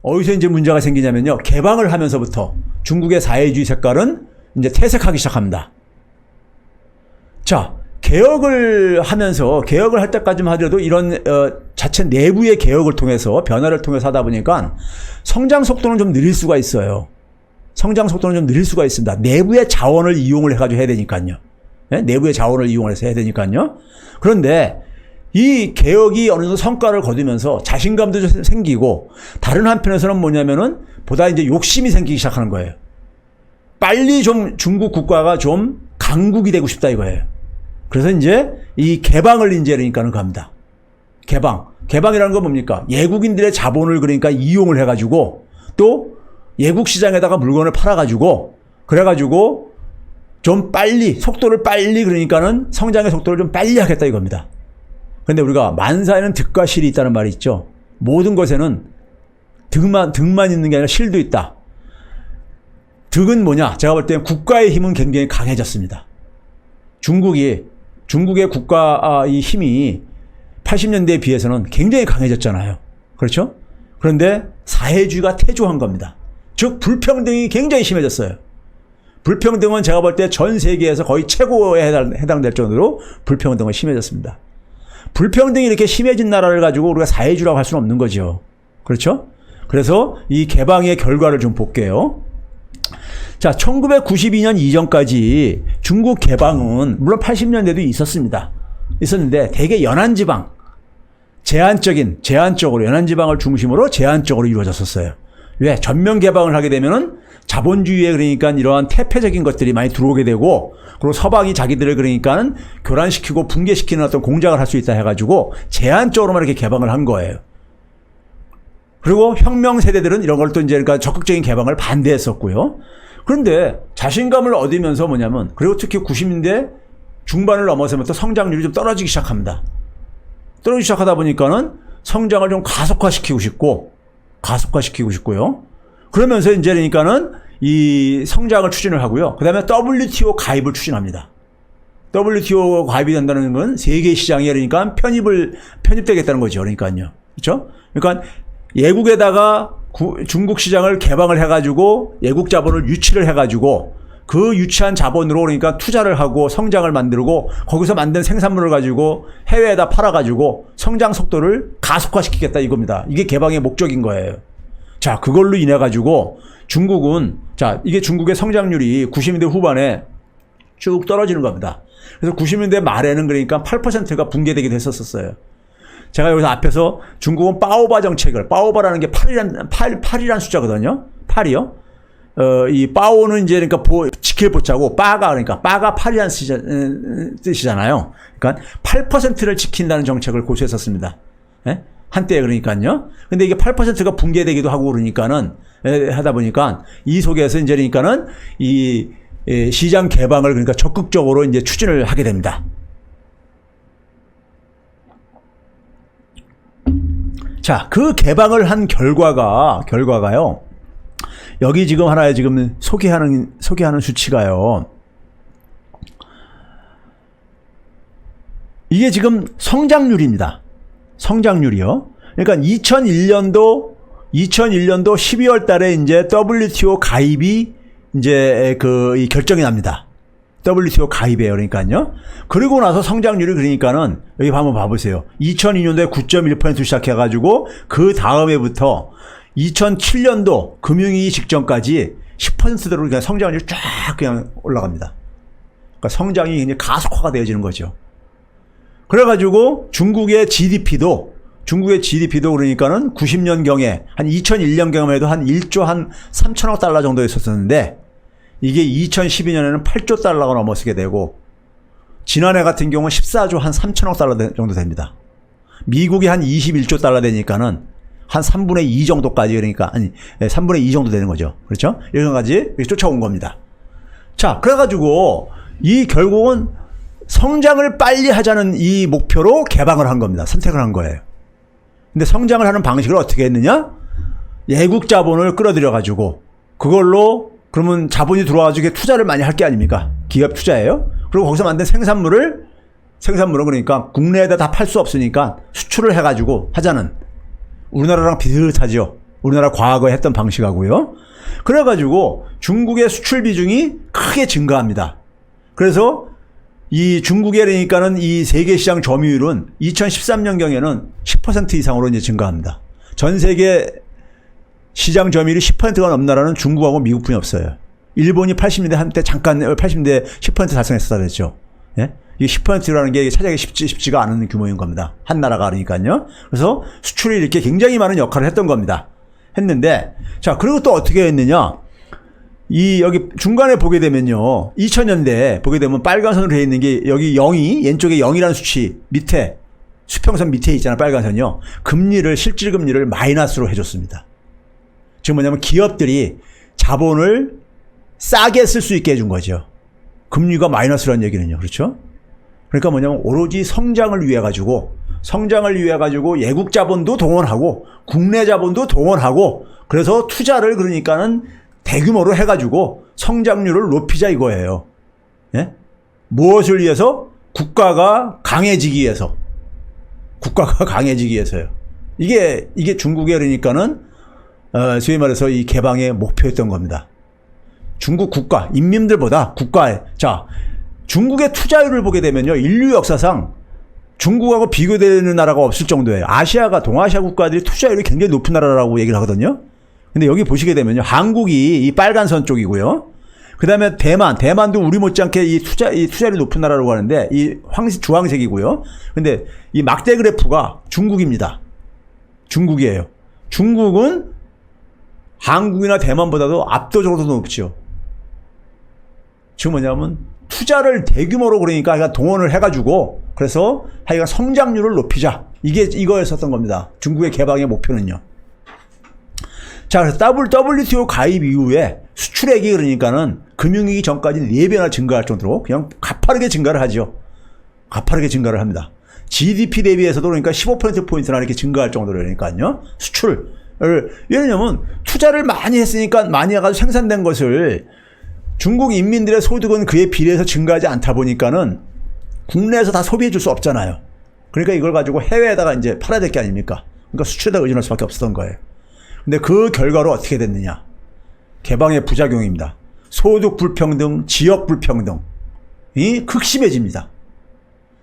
어디서 이제 문제가 생기냐면요. 개방을 하면서부터 중국의 사회주의 색깔은 이제 퇴색하기 시작합니다. 자, 개혁을 하면서, 개혁을 할 때까지만 하더라도 이런 자체 내부의 개혁을 통해서, 변화를 통해서 하다 보니까 성장 속도는 좀 느릴 수가 있어요. 성장 속도는 좀 느릴 수가 있습니다. 내부의 자원을 이용을 해가지고 해야 되니까요. 네? 내부의 자원을 이용해서 해야 되니까요. 그런데 이 개혁이 어느 정도 성과를 거두면서 자신감도 좀 생기고, 다른 한편에서는 뭐냐면은 보다 이제 욕심이 생기기 시작하는 거예요. 빨리 좀 중국 국가가 좀 강국이 되고 싶다 이거예요. 그래서 이제 이 개방을 이제 그러니까는 갑니다. 개방이라는 건 뭡니까? 예국인들의 자본을 그러니까 이용을 해가지고 또 예국 시장에다가 물건을 팔아가지고 그래가지고 좀 빨리 속도를 빨리 그러니까는 성장의 속도를 좀 빨리 하겠다 이겁니다. 그런데 우리가 만사에는 득과 실이 있다는 말이 있죠. 모든 것에는 득만 있는 게 아니라 실도 있다. 득은 뭐냐? 제가 볼 때는 국가의 힘은 굉장히 강해졌습니다. 중국의 국가 이 힘이 80년대에 비해서는 굉장히 강해졌잖아요. 그렇죠? 그런데 사회주의가 퇴조한 겁니다. 즉 불평등이 굉장히 심해졌어요. 불평등은 제가 볼 때 전 세계에서 거의 최고에 해당될 정도로 불평등은 심해졌습니다. 불평등이 이렇게 심해진 나라를 가지고 우리가 사회주의라고 할 수는 없는 거죠. 그렇죠? 그래서 이 개방의 결과를 좀 볼게요. 자, 1992년 이전까지 중국 개방은 물론 80년대도 있었는데 대개 연안지방, 제한적으로 연안지방을 중심으로 제한적으로 이루어졌었어요. 왜? 전면 개방을 하게 되면은 자본주의에 그러니까 이러한 태폐적인 것들이 많이 들어오게 되고, 그리고 서방이 자기들을 그러니까는 교란시키고 붕괴시키는 어떤 공작을 할 수 있다 해가지고 제한적으로만 이렇게 개방을 한 거예요. 그리고 혁명 세대들은 이런 걸 또 이제 그러니까 적극적인 개방을 반대했었고요. 그런데 자신감을 얻으면서 뭐냐면, 그리고 특히 90년대 중반을 넘어서면서 성장률이 좀 떨어지기 시작합니다. 떨어지기 시작하다 보니까는 성장을 좀 가속화시키고 싶고요. 그러면서 이제 그러니까는 이 성장을 추진을 하고요. 그 다음에 WTO 가입을 추진합니다. WTO 가입이 된다는 건 세계 시장에 그러니까 편입되겠다는 거죠. 그러니까요. 그렇죠? 그러니까 예국에다가 중국 시장을 개방을 해가지고 예국 자본을 유치를 해가지고 그 유치한 자본으로 그러니까 투자를 하고 성장을 만들고 거기서 만든 생산물을 가지고 해외에다 팔아가지고 성장 속도를 가속화시키겠다 이겁니다. 이게 개방의 목적인 거예요. 자, 그걸로 인해 가지고 중국은, 자, 이게 중국의 성장률이 90년대 후반에 쭉 떨어지는 겁니다. 그래서 90년대 말에는 그러니까 8%가 붕괴되기도 했었어요. 제가 여기서 앞에서 중국은 빠오바 정책을, 빠오바라는 게 8이란 숫자거든요. 8이요. 이 빠오는 이제 그러니까 지킬 보자고, 빠가 8이란 뜻이잖아요. 그러니까 8%를 지킨다는 정책을 고수했었습니다. 예? 한때 그러니까요. 근데 이게 8%가 붕괴되기도 하고 그러니까는, 하다 보니까 이 속에서 이제 그러니까는 이 시장 개방을 그러니까 적극적으로 이제 추진을 하게 됩니다. 자, 그 개방을 한 결과가요. 여기 지금 하나에 지금 소개하는 수치가요. 이게 지금 성장률입니다. 성장률이요. 그러니까 2001년도 12월 달에 이제 WTO 가입이 이제 이 결정이 납니다. WTO 가입이에요. 그러니까요. 그리고 나서 성장률이 그러니까는 여기 한번 봐보세요. 2002년도에 9.1% 시작해가지고 그 다음에부터 2007년도 금융위기 직전까지 10%대로 그냥 성장률이 쫙 그냥 올라갑니다. 그러니까 성장이 굉장히 가속화가 되어지는 거죠. 그래가지고 중국의 GDP도 그러니까는 90년경에 한 2001년경에도 한 1조 한 3천억 달러 정도 있었는데 이게 2012년에는 8조 달러가 넘어서게 되고 지난해 같은 경우는 14조 한 3천억 달러 정도 됩니다. 미국이 한 21조 달러 되니까는 한 3분의 2 정도까지 그러니까 3분의 2 정도 되는 거죠. 그렇죠? 이런까지 쫓아온 겁니다. 자, 그래가지고 이 결국은 성장을 빨리 하자는 이 목표로 개방을 한 겁니다. 선택을 한 거예요. 근데 성장을 하는 방식을 어떻게 했느냐? 예국 자본을 끌어들여가지고 그걸로 그러면 자본이 들어와가지고 투자를 많이 할 게 아닙니까? 기업 투자예요. 그리고 거기서 만든 생산물은 그러니까 국내에다 다 팔 수 없으니까 수출을 해가지고 하자는, 우리나라랑 비슷하죠. 우리나라 과거에 했던 방식하고요. 그래가지고 중국의 수출 비중이 크게 증가합니다. 그래서 이 중국에 그러니까는 이 세계 시장 점유율은 2013년경에는 10% 이상으로 이제 증가합니다. 전 세계 시장 점유율이 10%가 넘는 나라는 중국하고 미국뿐이 없어요. 일본이 80년대 한때 잠깐 80년대 10% 달성했었다 그랬죠. 예? 이게 10%라는 게 찾아가기 쉽지가 않은 규모인 겁니다. 한 나라가 그러니까요. 그래서 수출이 이렇게 굉장히 많은 역할을 했던 겁니다. 했는데 자 그리고 또 어떻게 했느냐? 이 여기 중간에 보게 되면요. 2000년대 보게 되면 빨간 선으로 되어 있는 게 여기 0이 왼쪽에 0이라는 수치 밑에 수평선 밑에 있잖아 빨간 선이요. 금리를 실질 금리를 마이너스로 해줬습니다. 지금 뭐냐면 기업들이 자본을 싸게 쓸 수 있게 해준 거죠. 금리가 마이너스라는 얘기는요. 그렇죠? 그러니까 뭐냐면 오로지 성장을 위해 가지고 예국 자본도 동원하고 국내 자본도 동원하고 그래서 투자를 그러니까는 대규모로 해가지고 성장률을 높이자 이거예요. 예? 무엇을 위해서? 국가가 강해지기 위해서요. 이게 중국의 그러니까는 소위 말해서 이 개방의 목표였던 겁니다. 중국 국가, 인민들보다 국가에 자 중국의 투자율을 보게 되면요. 인류 역사상 중국하고 비교되는 나라가 없을 정도예요. 아시아가 동아시아 국가들이 투자율이 굉장히 높은 나라라고 얘기를 하거든요. 근데 여기 보시게 되면요. 한국이 이 빨간 선 쪽이고요. 그 다음에 대만도 우리 못지않게 이 투자율이 높은 나라라고 하는데 이 주황색이고요. 근데 이 막대 그래프가 중국입니다. 중국이에요. 중국은 한국이나 대만보다도 압도적으로 더 높죠. 지금 뭐냐면 투자를 대규모로 그러니까 동원을 해가지고 그래서 하여간 성장률을 높이자. 이거였었던 겁니다. 중국의 개방의 목표는요. 자, 그래서 WTO 가입 이후에 수출액이 그러니까는 금융위기 전까지 4배나 증가할 정도로 그냥 가파르게 증가를 하죠. 가파르게 증가를 합니다. GDP 대비해서도 그러니까 15%포인트나 이렇게 증가할 정도로 그러니까요. 수출을. 왜냐면 투자를 많이 했으니까 많이 해가지고 생산된 것을 중국 인민들의 소득은 그에 비례해서 증가하지 않다 보니까는 국내에서 다 소비해 줄 수 없잖아요. 그러니까 이걸 가지고 해외에다가 이제 팔아야 될 게 아닙니까? 그러니까 수출에다 의존할 수밖에 없었던 거예요. 근데 그 결과로 어떻게 됐느냐? 개방의 부작용입니다. 소득 불평등, 지역 불평등이 극심해집니다.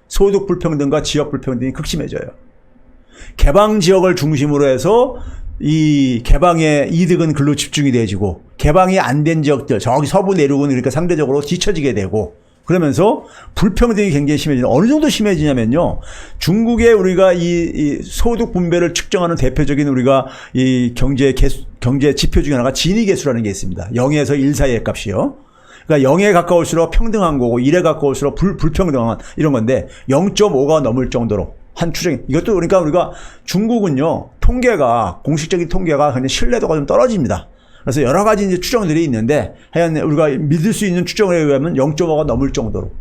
소득 불평등과 지역 불평등이 극심해져요. 개방 지역을 중심으로 해서 이 개방의 이득은 글로 집중이 되어지고 개방이 안 된 지역들 저기 서부 내륙은 그러니까 상대적으로 뒤처지게 되고 그러면서 불평등이 굉장히 심해지는 어느 정도 심해지냐면요. 중국의 우리가 이 소득 분배를 측정하는 대표적인 우리가 이 경제 지표 중에 하나가 지니 계수라는 게 있습니다. 0에서 1 사이의 값이요. 그러니까 0에 가까울수록 평등한 거고 1에 가까울수록 불평등한 이런 건데 0.5가 넘을 정도로 한 추정이 이것도 그러니까 우리가 중국은요. 공식적인 통계가 굉장히 신뢰도가 좀 떨어집니다. 그래서 여러 가지 이제 추정들이 있는데 하여간 우리가 믿을 수 있는 추정에 의하면 0.5가 넘을 정도로.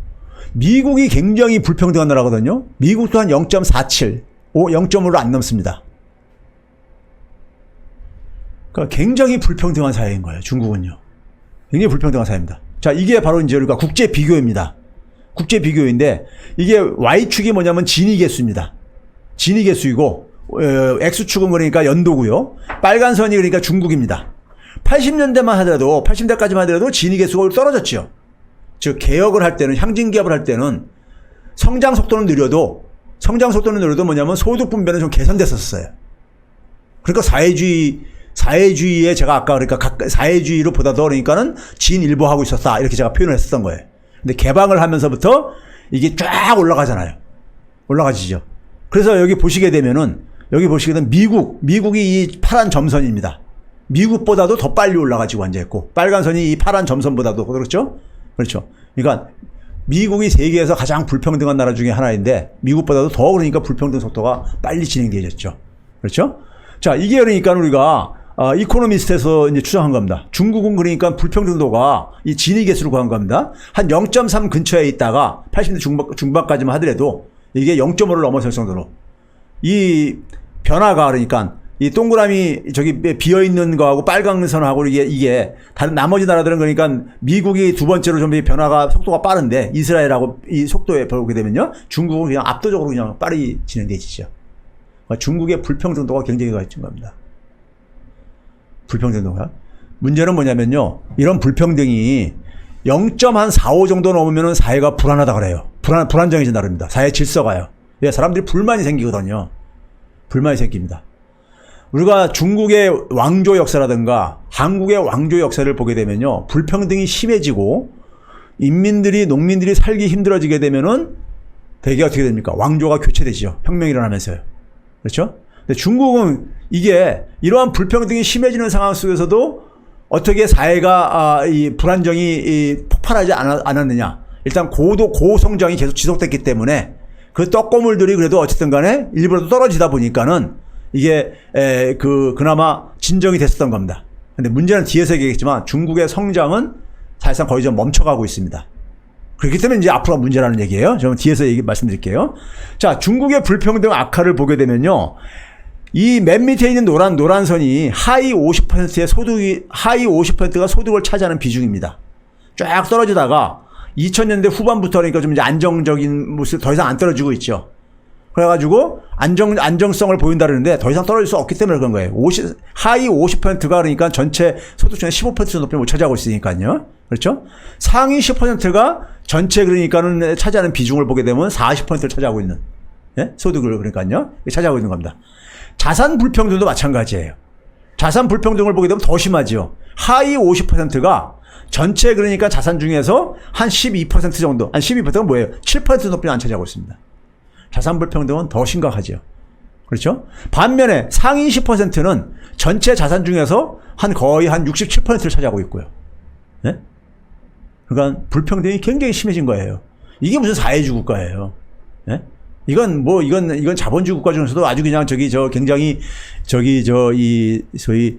미국이 굉장히 불평등한 나라거든요. 미국도 한 0.47, 0.5로 안 넘습니다. 그러니까 굉장히 불평등한 사회인 거예요. 중국은요. 굉장히 불평등한 사회입니다. 자, 이게 바로 이제 우리가 국제 비교입니다. 국제 비교인데 이게 Y축이 뭐냐면 진위 계수입니다. 진위 계수이고 X축은 그러니까 연도고요. 빨간 선이 그러니까 중국입니다. 80년대만 하더라도 80년대까지만 하더라도 진위 계수가 떨어졌죠. 즉 개혁을 할 때는 향진 기업을 할 때는 성장 속도는 느려도 뭐냐면 소득 분배는 좀 개선됐었어요. 그러니까 사회주의에 제가 아까 그러니까 사회주의로 보다도 그러니까는 진일보하고 있었다 이렇게 제가 표현을 했었던 거예요. 근데 개방을 하면서부터 이게 쫙 올라가잖아요. 올라가지죠. 그래서 여기 보시게 되면 미국이 이 파란 점선입니다. 미국보다도 더 빨리 올라가지고 앉아있고 빨간 선이 이 파란 점선보다도 그렇죠? 그렇죠. 그러니까 미국이 세계에서 가장 불평등한 나라 중에 하나인데 미국보다도 더 그러니까 불평등 속도가 빨리 진행되어졌죠. 그렇죠? 자, 이게 그러니까 우리가 이코노미스트에서 이제 추정한 겁니다. 중국은 그러니까 불평등도가 이 진위 계수를 구한 겁니다. 한 0.3 근처에 있다가 80대 중반까지만 하더라도 이게 0.5를 넘어설 정도로 이 변화가 그러니까 이 동그라미 저기 비어 있는 거하고 빨간 선하고 이게 다른 나머지 나라들은 그러니까 미국이 두 번째로 좀 변화가 속도가 빠른데 이스라엘하고 이 속도에 보게 되면요 중국은 그냥 압도적으로 그냥 빠르게 진행되지죠. 중국의 불평등도가 굉장히 가해진 겁니다. 불평등도가. 문제는 뭐냐면요. 이런 불평등이 0.45 정도 넘으면 사회가 불안하다 그래요. 불안정해진다 그럽니다. 사회 질서가요. 예, 사람들이 불만이 생기거든요. 불만이 생깁니다. 우리가 중국의 왕조 역사라든가 한국의 왕조 역사를 보게 되면요. 불평등이 심해지고 농민들이 살기 힘들어지게 되면은 대개 어떻게 됩니까? 왕조가 교체되죠. 혁명이 일어나면서요. 그렇죠? 근데 중국은 이게 이러한 불평등이 심해지는 상황 속에서도 어떻게 사회가 이 불안정이 폭발하지 않았느냐. 일단 고성장이 계속 지속됐기 때문에 그 떡고물들이 그래도 어쨌든 간에 일부러 떨어지다 보니까는 이게 그나마 진정이 됐었던 겁니다. 근데 문제는 뒤에서 얘기했지만 중국의 성장은 사실상 거의 좀 멈춰가고 있습니다. 그렇기 때문에 이제 앞으로 문제라는 얘기예요. 좀 뒤에서 말씀드릴게요. 자, 중국의 불평등 악화를 보게 되면요. 이 맨 밑에 있는 노란 선이 하위 50%가 소득을 차지하는 비중입니다. 쫙 떨어지다가 2000년대 후반부터 그러니까 좀 이제 안정적인 모습 더 이상 안 떨어지고 있죠. 그래가지고 안정성을 보인다 그러는데 더 이상 떨어질 수 없기 때문에 그런 거예요. 하위 50%가 그러니까 전체 소득 중에 15% 정도 못 차지하고 있으니까요. 그렇죠? 상위 10%가 전체 그러니까는 차지하는 비중을 보게 되면 40%를 차지하고 있는, 예? 소득을 그러니까요. 차지하고 있는 겁니다. 자산 불평등도 마찬가지예요. 자산 불평등을 보게 되면 더 심하죠. 하위 50%가 전체 그러니까 자산 중에서 한 12% 정도, 한 12%가 뭐예요? 7% 정도뿐이 안 차지하고 있습니다. 자산 불평등은 더 심각하죠. 그렇죠? 반면에 상위 10%는 전체 자산 중에서 거의 한 67%를 차지하고 있고요. 네? 그러니까 불평등이 굉장히 심해진 거예요. 이게 무슨 사회주의 국가예요. 네? 이건 자본주의 국가 중에서도 아주 그냥 굉장히 소위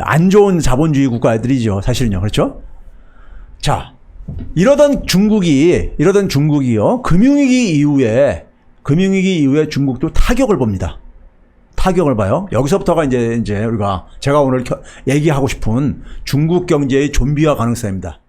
안 좋은 자본주의 국가들이죠. 사실은요. 그렇죠? 자, 이러던 중국이요. 금융위기 이후에 중국도 타격을 봅니다. 타격을 봐요. 여기서부터가 이제 제가 오늘 얘기하고 싶은 중국 경제의 좀비화 가능성입니다.